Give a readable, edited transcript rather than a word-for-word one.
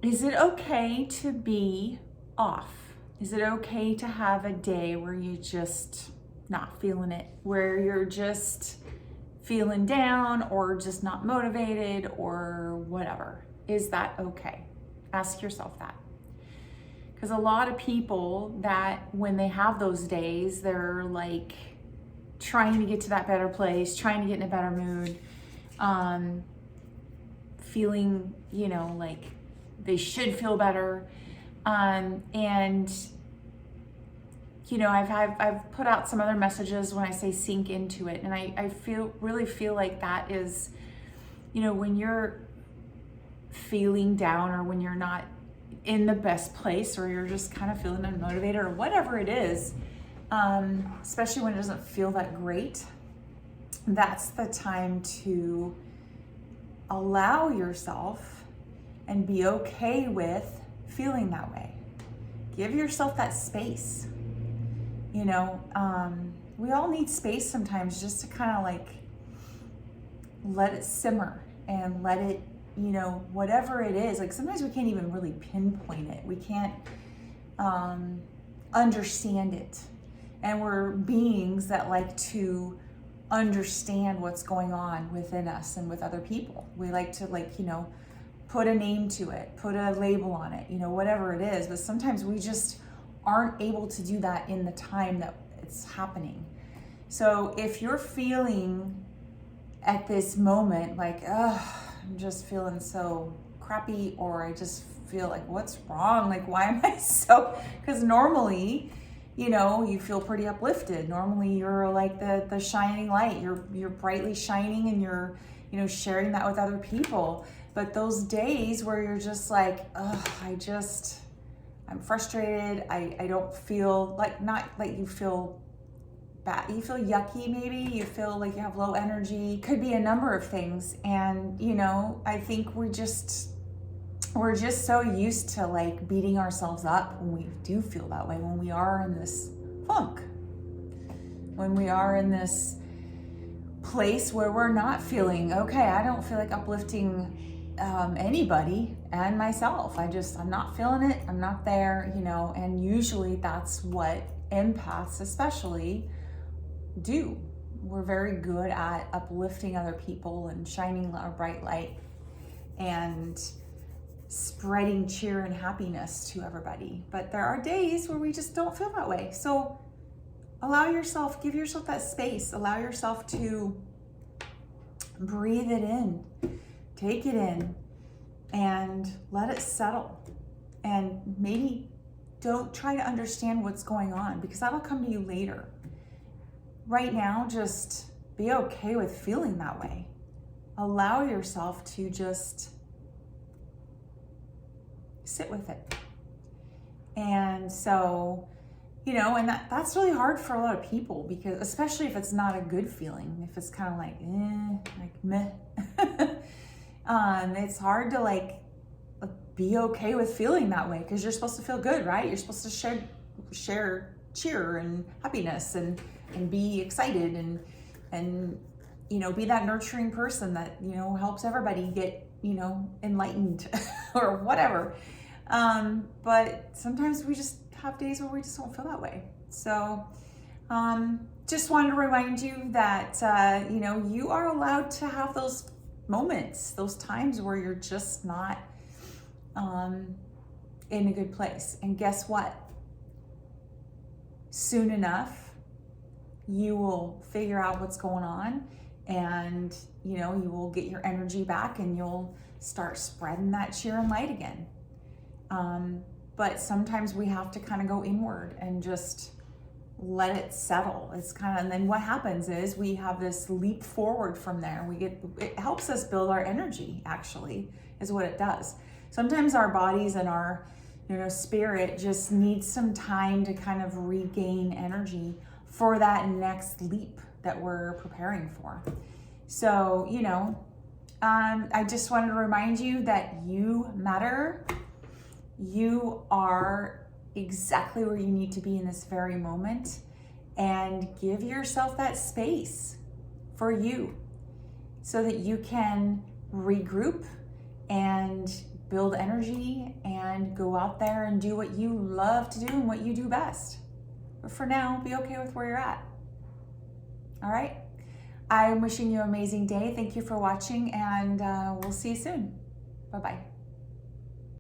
Is it okay to be off? Is it okay to have a day where you just not feeling it, where you're just feeling down or just not motivated or whatever? Is that okay? Ask yourself that. Because a lot of people that when they have those days, they're like trying to get to that better place, trying to get in a better mood, feeling, like they should feel better. And I've put out some other messages when I say sink into it. And I really feel like that is, when you're feeling down or when you're not in the best place or you're just kind of feeling unmotivated or whatever it is, especially when it doesn't feel that great, that's the time to allow yourself and be okay with feeling that way. Give yourself that space. We all need space sometimes just to kind of like let it simmer and let it, whatever it is. Like sometimes we can't even really pinpoint it. We can't understand it. And we're beings that like to understand what's going on within us and with other people. We like to put a name to it, put a label on it, whatever it is. But sometimes we just aren't able to do that in the time that it's happening. So if you're feeling at this moment like, I'm just feeling so crappy, or I just feel like, what's wrong? Like, why am I so, because normally, you feel pretty uplifted. Normally you're like the shining light, you're brightly shining and you're, sharing that with other people. But those days where you're just like, I'm frustrated. I don't feel like, not like you feel bad. You feel yucky maybe. You feel like you have low energy. Could be a number of things. And, I think we're just so used to like beating ourselves up when we do feel that way, when we are in this funk, when we are in this place where we're not feeling okay. I don't feel like uplifting anybody and myself. I'm not feeling it. I'm not there, and usually that's what empaths especially do. We're very good at uplifting other people and shining a bright light and spreading cheer and happiness to everybody. But there are days where we just don't feel that way. So give yourself that space, allow yourself to breathe it in, take it in, and let it settle. And maybe don't try to understand what's going on, because that'll come to you later. Right now, just be okay with feeling that way. Allow yourself to just sit with it. And so, and that's really hard for a lot of people, because especially if it's not a good feeling, if it's kind of like meh. It's hard to be okay with feeling that way, because you're supposed to feel good, right? You're supposed to share cheer and happiness and be excited and be that nurturing person that helps everybody get enlightened or whatever. But sometimes we just have days where we just don't feel that way. So just wanted to remind you that you are allowed to have those moments, those times where you're just not in a good place. And guess what? Soon enough, you will figure out what's going on, and you will get your energy back, and you'll start spreading that cheer and light again. But sometimes we have to kind of go inward and just let it settle. And then what happens is we have this leap forward from there. It helps us build our energy, actually, is what it does. Sometimes our bodies and our, spirit just needs some time to kind of regain energy for that next leap that we're preparing for. So, I just wanted to remind you that you matter. You are exactly where you need to be in this very moment, and give yourself that space for you so that you can regroup and build energy and go out there and do what you love to do and what you do best. But for now, be okay with where you're at. All right? I'm wishing you an amazing day. Thank you for watching, and we'll see you soon. Bye-bye.